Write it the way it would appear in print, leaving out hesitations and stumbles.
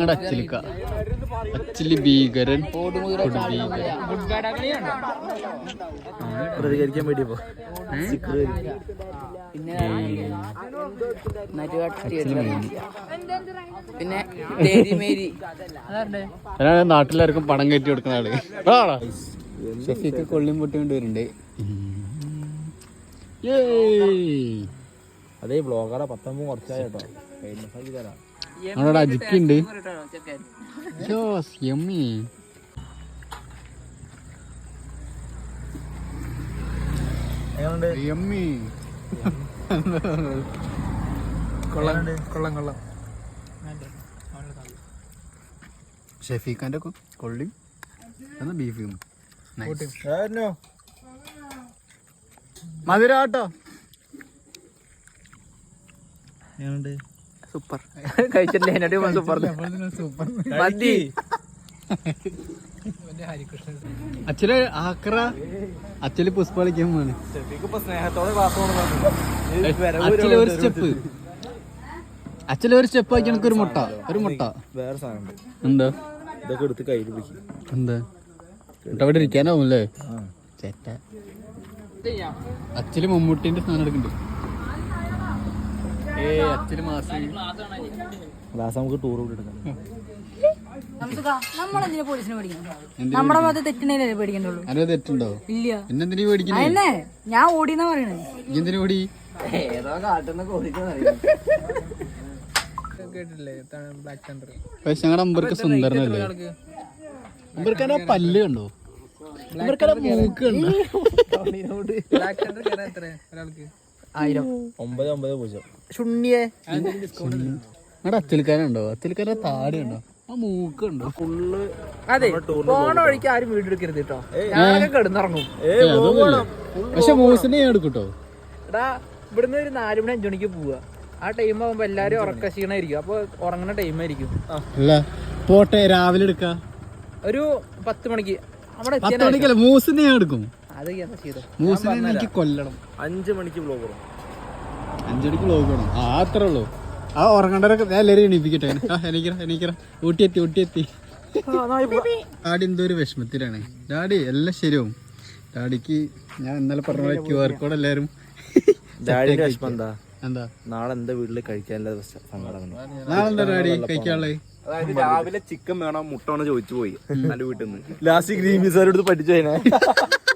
ഞങ്ങളുടെ അച്ചിലിക്ക, അച്ചിലി ഭീകരൻ. പ്രതികരിക്കാൻ വേണ്ടി പിന്നെ നാട്ടിലാർക്കും പണം കയറ്റി കൊടുക്കുന്ന ആള് ഷെഫിക്ക് കൊള്ളിയും പൊട്ടിക്കൊണ്ട് വരുന്നുണ്ട്. അതേ ബ്ലോഗറ 19 കുറച്ചായിട്ടോ. നമ്മളോട് അജിക്കുണ്ട്. യമ്മി. യമ്മി. കൊള്ളാം. ഷെഫീഖാന്റെ കൊള്ളിയും ബീഫും മധുരാട്ടോ. സൂപ്പർ കഴിച്ചിട്ടില്ല. സൂപ്പർ മതി. അച്ഛല് ആക്ര, അച്ഛല് പുഷ്പ കളിക്കാൻ പോണ്. അച്ഛലൊരു സ്റ്റെപ്പ് ആക്കി എനിക്ക് ഒരു മുട്ട വേറെ സാധനം എന്താ ഇതൊക്കെ എടുത്ത് കയ്യിൽ പിടിക്കും. എന്താ മുട്ട അവിടെ ഇരിക്കാനാവുമല്ലേ? ചേട്ട അച്ഛല് മമ്മൂട്ടിന്റെ സാധനം എടുക്കണ്ട്. അച്ഛല് മാസി ഗ്ലാസ് നമുക്ക് ടൂർ കൂടി എടുക്കാം. നമ്മളെന്തിനാ പോലീസിനെ പേടിക്കണം? നമ്മുടെ ഭാഗത്ത് തെറ്റുണ്ടെങ്കിലേ പേടിക്കണ്ടുള്ളൂ. അതിന് തെറ്റുണ്ടോ? ഇല്ല. എന്നെന്തിനീ പേടിക്കണേ? അതന്നെ ഞാൻ ഓടിയെന്നാ പറയണേ. എന്തിനു ഓടി? പക്ഷെ ഞങ്ങളുടെ അമ്പർക്ക് സുന്ദരനല്ലേ? അമ്പർക്കാനെ പല്ല് കണ്ടോ? അമ്പർക്കാനെ മൂക്ക് കണ്ടോ? 990 ശുണ്ണിയെ ഞങ്ങളുടെ അച്ചലിക്കാനുണ്ടോ? അച്ചലിക്കാരെ താടി കണ്ടോ? ആ മൂക്ക് കണ്ടോ? ഫുള്ള്. അതെ, പോണ വഴിക്ക് ആരും വീട് എടുക്കരുത് കേട്ടോ. ഞാനൊക്കെ കിടന്നിറങ്ങും. പക്ഷെ മൂസിനെ ഞാൻ എടുക്കൂട്ടോ. എടാ ഇവിടുന്ന് ഒരു 4 മണി 5 മണിക്ക് പോവുക. ആ ടൈം ആവുമ്പോ എല്ലാരും ഉറക്ക ക്ഷീണായിരിക്കും. അപ്പൊ ഉറങ്ങുന്ന ടൈം ആയിരിക്കും. അല്ല പോട്ടെ, രാവിലെ എടുക്കാം. ഒരു 10 മണിക്ക് അവിടെ 10 മണിക്കല്ല, മൂസിനെ ഞാൻ എടുക്കും. അത് എന്താ ചെയ്തോ? മൂസിനെ എനിക്ക് കൊല്ലണം. 5 മണിക്ക് ബ്ലോഗ് ഇടും. 5 മണിക്ക് ബ്ലോഗ് വേണം. ആ അത്രേ ഉള്ളൂ. ആ ഉറങ്ങണ്ടവരൊക്കെ ഞാൻ എല്ലാവരും എണീപ്പിക്കട്ടെ. എനിക്കറ ഊട്ടിയെത്തി. ഡാഡി എന്തോ ഒരു വിഷമത്തിലാണ്. ഡാഡി എല്ലാം ശരിയാവും. ഡാഡിക്ക് ഞാൻ ഇന്നലെ പറഞ്ഞ പോലെ QR കോഡ് എല്ലാവരും ഡാഡിന്റെ വിഷമം എന്താ നാളെ എന്താ വീട്ടില് കഴിക്കാനുള്ള സങ്കടം. നാളെന്താ ഡാഡി കഴിക്കാനുള്ളത്? അതായത് രാവിലെ ചിക്കൻ വേണം, മുട്ട വേണം ചോദിച്ചു പോയി നല്ല വീട്ടിൽ നിന്ന്. ലാസ്റ്റ് ഗ്രീൻ പീസുകാരുടെ അടുത്ത് പഠിച്ചു കഴിഞ്ഞാൽ